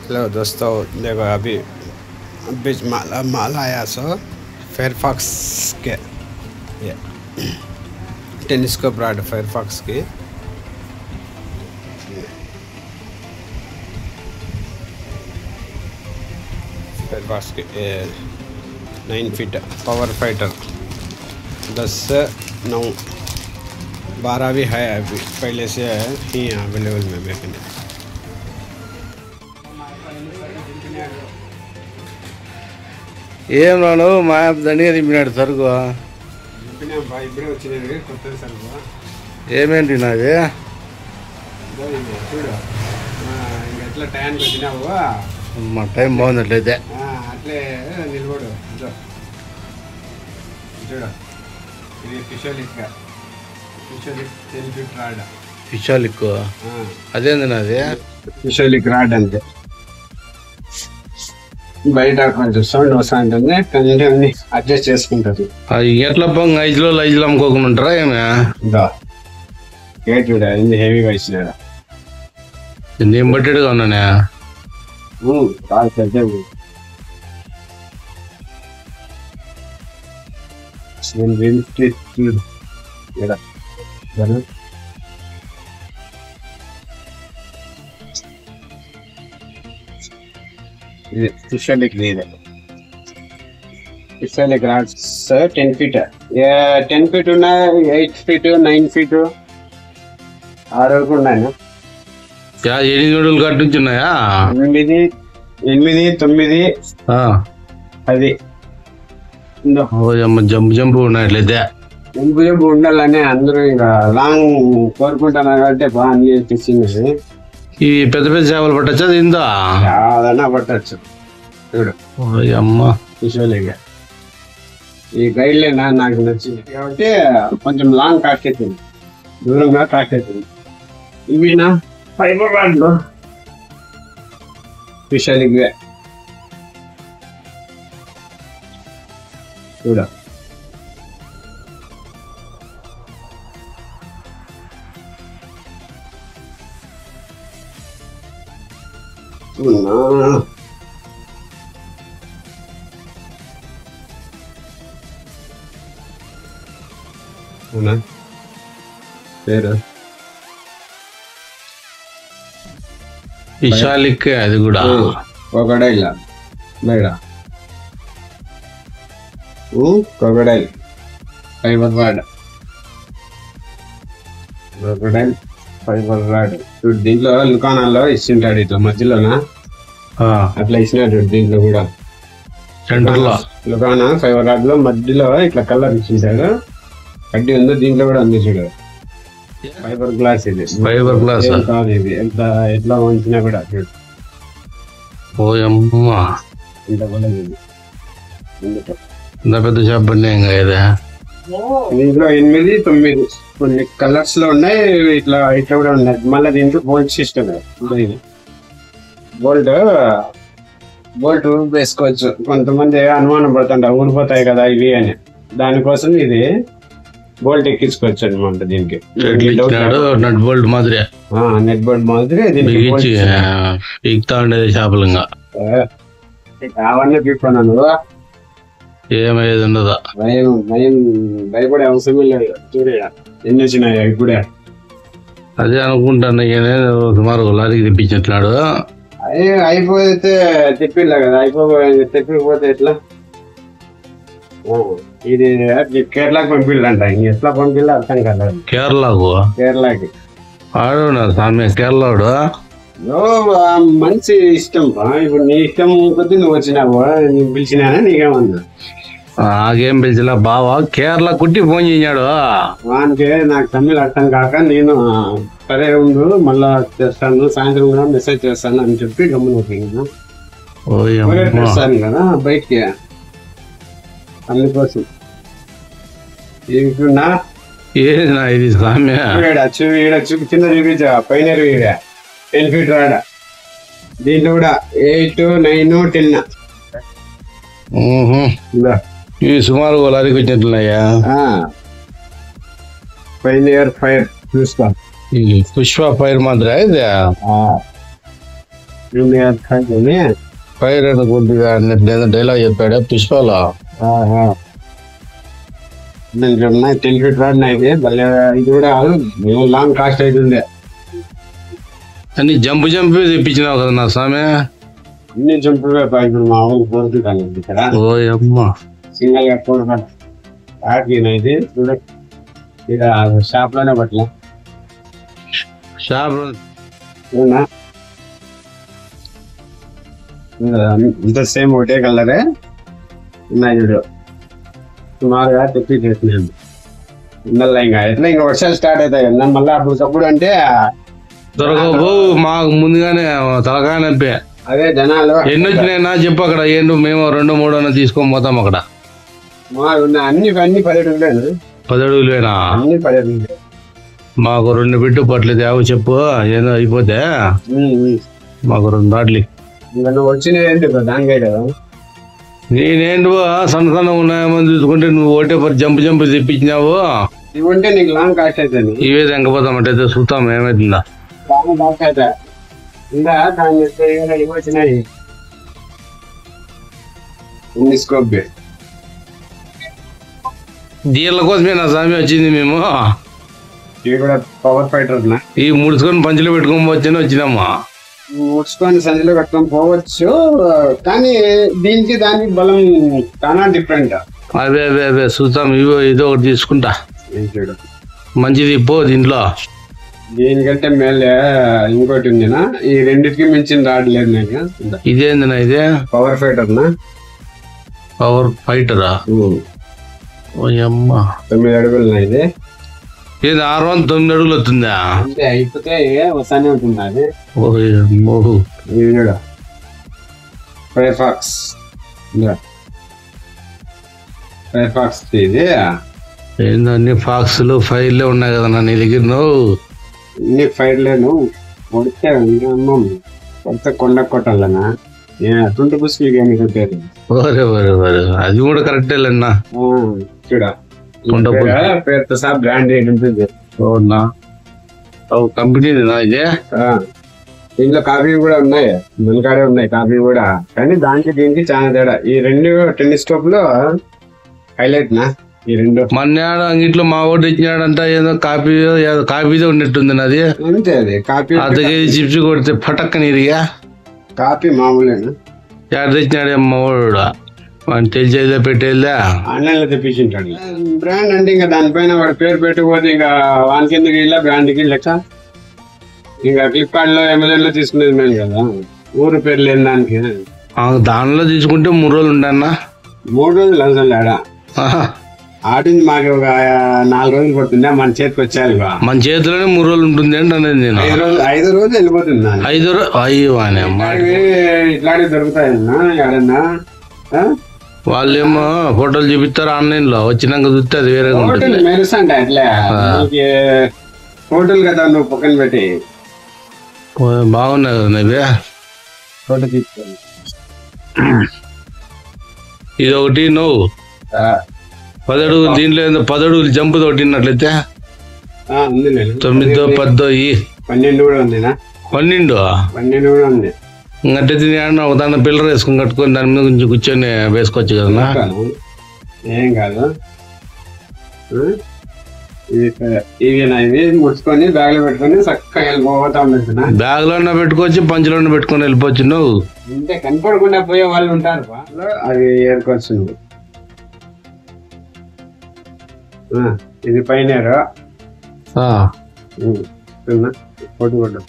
Hello दोस्तों, देखो अभी बीच माल आया सो फेयरफॉक्स के ये टेलीस्कोप रॉड फेयरफॉक्स की फेयरफॉक्स के 9 फीट पावर फाइटर 10-9 12 भी है, अभी पहले से है ही अवेलेबल में मैकेनिक। ఏం రాను మా దండిగా తిప్పినాడు సరుకు. ఇప్పుడే వచ్చినది కొత్త సరుకు. ఏమేంటి నాది చూడు, ఎట్లా టైంకి వచ్చినావు. మా టైం బాగుందట్లయితే అట్లే నిలబడు. చూడు, ఇది ఫిషోలిక్ 10 ఫీట్ రాడ్. ఫిషాలిక్ అదేంది నాది ఫిషోలిక్ రాడ్ అంతే. బయట కొంచెం సౌండ్ వస్తూ ఉంటుంది, కొంచెం అడ్జస్ట్ చేసుకుంటారు. ఎట్లా పొంగ 5 కిలోలు అమ్ముకోకుండా ఉంటారా ఏమే? చూడ ఇది హెవీగా ఇచ్చినాడు. నేను బట్టెడుగా ఉన్నానే ఫిషోలిక్ రాడ్స్ 10 ఫీట్ 10 ఫీట్ ఉన్నాయి, 8 ఫీట్ 9 ఫీట్ వరకు ఉన్నాయి. 8 రోజులు కట్టు నుంచి ఉన్నాయా? 8, 9, 10 జంపు ఉన్నట్లయితే జంపు ఉండాలని అందరూ ఇంకా లాంగ్ కోరుకుంటున్నారు కాబట్టి బాగా అన్ని తెచ్చింది. ఈ పెద్ద పెద్ద చేపలు పట్టచ్చా దీంతో? చాలన్నా పట్టచ్చు. చూడు అమ్మ ఫిషోలిక్ ఈ గైడ్ లైన్ నాకు నచ్చింది కాబట్టి కొంచెం లాంగ్ కాస్ట్ అవుతుంది, దూరంగా కాస్ట్ అవుతుంది. ఇవి నా ఫైబర్ రాడ్లు ఫిషోలిక్ చూడ. పేరు ఫిషాలిక్, అది కూడా క్రొకడైల్ బయట crocodile fibre rod. Crocodile fibre rod చూడు, దీంట్లో దుకాణాల్లో ఇచ్చింటాడు ఇట్లా మధ్యలోన అట్లా ఇచ్చినాడు. దీంట్లో కూడా సెంటర్ లో దుకాణ ఫైబర్ రాడ్ లో మధ్యలో ఇట్లా కలర్ ఇచ్చింటాడు. కడ్డీ ఉందో దీంట్లో కూడా ఉంది చూడు, ఫైబర్ గ్లాస్. ఇది ఫైబర్ గ్లాస్ కాదు, ఇది ఎంత ఎట్లా వంచినా కూడా చూడు. ఓయమ్మ ఇంత కూడా ఇంత పెద్ద షాప్ బండి ఇంకా ఇది. దీంట్లో 8, 9 కొన్ని కలర్స్ లో ఉన్నాయి, ఇట్లా ఇట్లా కూడా ఉన్నాయి. మళ్ళీ దీంట్లో బోల్ట్ సిస్టమ్. ఇది బోల్ట్ వేసుకోవచ్చు. కొంతమంది అనుమానం పడుతుంటారు ఊడిపోతాయి కదా ఇవి అని, దానికోసం ఇది బోల్ట్ ఎక్కించుకోవచ్చు అనమాట. దీనికి నట్ బోల్ట్ మాదిరి, నెట్ బోల్ట్ మాదిరి ఇక్తా ఉండేది చేపలు. ఇంకా అవన్నీ తీసుకున్నాను, ఏమయ్యేది ఉండదా. భయపడే అవసరం లేదు. చూడే ఎన్ని వచ్చినాయి ఇప్పుడే. అదే అనుకుంటాను, సుమారు లారీకి తెప్పించినట్లాడు. అయిపోతే తెప్పిలే కదా, తెప్పిపోతే ఎట్లా? ఇది కేరళకి పంపిల్లంట. ఎట్లా పంపిల్ల అర్థం కదా. కేరళకి ఆడున్నారు సామె కేరళడు. మంచి ఇష్టం. ఇప్పుడు నీ ఇష్టం కొద్ది నువ్వు వచ్చినావు, నీకు పిలిచినానా? నీకేమన్నా? నాకేం పిలిచినా బావా కేరళ కుట్టి ఫోన్ చేశాడు. వానికి నాకు తమిళ అర్థం కాక నేను సరే ఉండు మళ్ళా చేస్తాను, సాయంత్రం కూడా మెసేజ్ చేస్తాను అని చెప్పి గమ్మున చేస్తాను కదా బయటికి. అందుకోసం ఇది సామె చిన్న చూపించా పైన 10 ఫీట్ రాడ. దీంట్లో కూడా 8, 9, 10 ఇవి సుమారు లారీకి వచ్చినట్లున్నాయా? పైనియర్ ఫైర్ చూస్తా. పుష్ప ఫైర్ మాత్రం ఇది ఫైర్ కొద్దిగా డైలాగ్ చెప్పాడు పుష్పలో. దీంట్లో ఉన్నాయి 10 feet రాడ్ ఇది భలే. ఇది కూడా లాంగ్ కాస్ట్ అవుతుంది. అన్ని జంపు తెప్పించినావు కదా నా స్వామి. అన్ని జంపులు ఇప్పుడు మా ఊరు కోరుకుంటాను ఇక్కడ. ఓ అమ్మా సింగల్ గా కోరుకుంటాను ఇది చూడ. ఇక షాప్ లోనే పట్టలే. షాప్ ఇంత సేమ్ ఒకటే కలరే ఉన్నాయి చూడు. సుమారుగా తెప్పి చేసినాను. మళ్ళీ ఇంకా వర్షాలు స్టార్ట్ అవుతాయి కదా మళ్ళీ అప్పుడు అంటే దొరకబో. మాకు ముందుగానే తలకాయ నొప్పి. అదే జనాలు ఎన్ని వచ్చినాయినా చెప్పు. అక్కడ ఏంటో మేము 2, 3 తీసుకొని పోతాం. అక్కడ అన్ని 10 అడుగులేను. 10 అడుగులేనా? అన్ని 10 అడుగులే. మాకు 2 బిడ్డు పట్లేదు. అవి చెప్పు ఏదో అయిపోతే మాకు 2 రాడ్లు. ఇంకా నువ్వు వచ్చినవి ఏంటి దానికే కదా. నేనేంటి సన్న ఉన్నాయని చూసుకుంటే నువ్వు ఒకటే జంపు తెప్పించినావు. ఇవి ఉంటే నీకు లాంగ్ కాస్ట్ అవుతుంది. ఇవే తెంకపోతామంటే చూస్తాం ఏమైతుందా. లాంగ్ కాస్ట్ అవుతా ఇంకా దాని ఇవి వచ్చినాయి. స్కోప్ దీళ్ళ కోసమే నా స్వామి వచ్చింది. మేము ఇవి కూడా పవర్ ఫైటర్ ఈ ముడుచుకొని పంచులు పెట్టుకొని వచ్చినామా. ముడుచుకొని సంచిలో కట్టుకొని పోవచ్చు కానీ దీనికి దానికి బలం చాలా డిఫరెంట్. అదే చూస్తాం. ఇదో ఒకటి తీసుకుంటా. మంచిది పో. దీంట్లో దీనికంటే మేలే ఇంకోటి ఉందినా. ఈ రెండింటికి మించిన రాడ్ లేదు నాకు. ఇదేందినా? ఇదే పవర్ ఫైటర్ పవర్ ఫైటరా? 9 అడుగులు ఇది. ఇది 609 అడుగులు వస్తుందా? అంటే అయిపోతే వస్తానే ఉంటుంది అది. ఫైర్ఫాక్స్ ఇది. ఏందన్నీ ఫాక్స్లు ఫైర్లే ఉన్నాయి కదా నీ దగ్గర. నువ్వు ఇన్ని ఫైర్లేను కొడితే కొడితే కొండ కొట్టాలన్నా. తుంటి పుస్తకం కానీ కొట్టారు. అది కూడా కరెక్టే లేన్నా. చూడ పేరుతో సహా బ్రాండ్ రేట్ ఉంటుంది. అవునా? కంపెనీనా ఇదే? దీంట్లో కాపీ కూడా ఉన్నాయి. మునకాడే ఉన్నాయి కాపీ కూడా. కానీ దానికి దీనికి చాలా తేడా. ఈ 2 టెలిస్కోప్ లో హైలైట్ ఈ 2. మన్నాడు అంగిట్లో మా ఓటు ఇచ్చినాడంట. ఏదో కాపీదే ఉన్నట్టుంది నాది. అంతే అది కాపీ. అదే చిప్స్ కొడితే పటక్కని ఇరిగా. కాపీ మామూలేనా? ఎక్కడ తెచ్చినాడే మా ఓడు. వాడిని తెలిసేదా పెట్టేదా? ఆన్లైన్ లో తెప్పించుంటాడు. బ్రాండ్ అంటే ఇంకా దానిపైన వాడు పేరు పెట్టుకోతే ఇంకా వానికి ఎందుకు ఇలా బ్రాండ్కి లెక్క. ఇంకా ఫ్లిప్కార్ట్ లో అమెజాన్ లో తీసుకునేది మేము కదా. ఊరు పేరు లేని దానికి. దానిలో తీసుకుంటే 3 రోజులు ఉండన్నా. 3 రోజులు అసలు ఆడ ఆడింది మాకు ఒక 4 రోజులు పడుతుంది. మన చేతికి వచ్చేయాలి. మన చేతిలోనే 3 రోజులు ఉంటుంది అంటే అనేది. నేను 5 రోజులు వెళ్ళిపోతుంది. 5 రోజులు ఇట్లాంటివి దొరుకుతాయన్నా ఎక్కడన్నా. వాళ్ళేమో ఫోటోలు చూపిస్తారు ఆన్లైన్ లో. వచ్చినాక చూస్తే అది వేరే మెరుసంట. అట్లా ఫోటోలు కదా నువ్వు పక్కన పెట్టి బాగున్నాయి కదా నవ్వే. ఫోటో తీసుకోండి. ఇది ఒకటి. నువ్వు 10 అడుగులు. దీంట్లో 10 అడుగులు జంపు తోటినట్లయితే 9, 10, 12 కూడా ఉంది. 12 కూడా ఉంది. ఇంకట్టే ఒక దాన్ని పిల్లర్ వేసుకొని కట్టుకొని దాని మీద కొంచెం కూర్చొని వేసుకోవచ్చు కదా. ఏం కాదు. ఇవి ముడుచుకొని బ్యాగ్ లో పెట్టుకొని చక్కగా వెళ్ళిపోతా ఉంటుంది. బ్యాగ్ లో పెట్టుకోవచ్చు, పంచులో పెట్టుకొని వెళ్ళిపోవచ్చు. నువ్వు అంటే కనపడకుండా పోయే వాళ్ళు ఉంటారు. అది ఏరుకోవచ్చు నువ్వు. ఇది పైన ఫోటో కొట్టు.